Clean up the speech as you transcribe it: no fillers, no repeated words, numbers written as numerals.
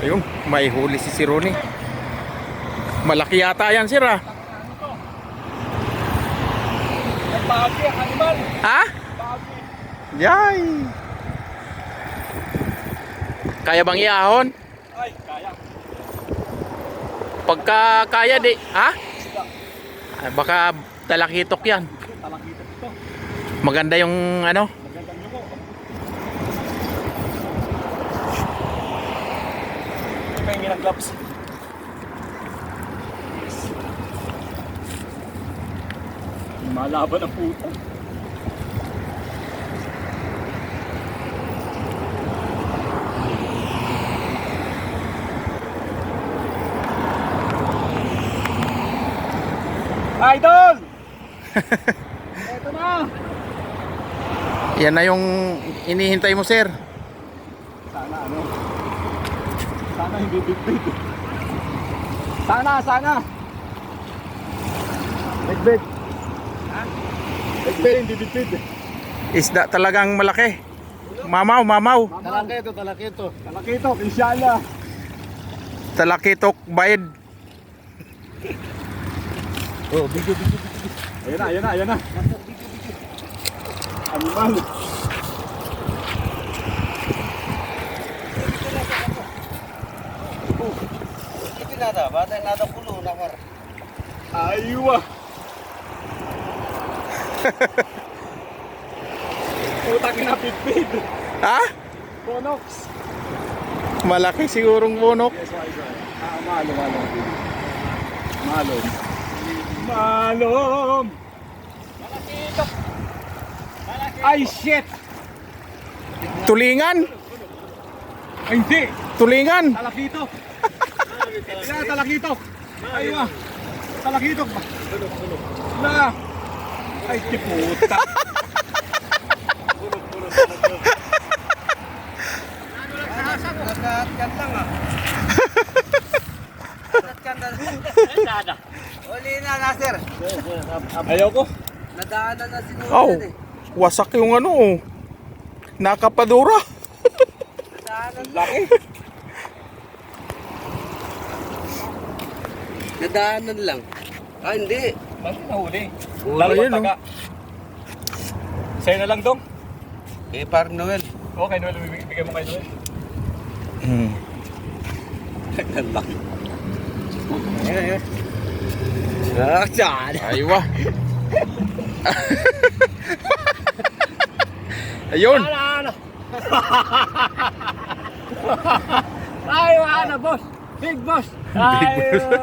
Ayun, may huli si Ronnie. Malaki yata yan, sir, ah. Ay, bagi, animal. Ha? Bagi. Yay! Kaya bang iahon? Ay, kaya. Pagka kaya di, ha? Ay, baka talakitok yan. Talakita ito. Maganda yung ano. Magandang nyo ko. Pahingi ng gloves. Malaban ang puta. Idol! Eto na! Yan na yung inihintay mo, sir. Sana ano? Sana hindi big. Sana! Big. Ha? Big, hindi big. Isda talagang malaki. Mamaw. Talakito. Inshallah. Talakitok bayad. Oh, big. Ayan na. Animal. Itu nada, bata nada pulo nakar. Aywa. Putak na pipid. Ha? Bonox. Malaki sigurong bunok. Yes, why? Malom. Ay, shit! Tulingan. Ay, hindi! Tulingan. Talakito! Yan, talakito! Aywa! Talakito ba? Na! Ay, tiputa! Nagkatkan lang ah. Nagkatkan na. Uli na, Nasir. Ayaw ko! Nadaanan na si Oh, Nulan eh. wasak yung ano, oh. Nakapadura. Nadaanan. Laki! Nadaanan lang. Ah, hindi. Bakit nahuli? Huli. Lalo Ayun, ang taga. Sa'yo na lang, Dong. Eh, par Noel. Okay, Noel. Bigay mo kay Noel. Ang laki. Ayan. Ah, saan? Aywa. Ayun. Ano? Ay, ano, boss? Big boss! Big boss.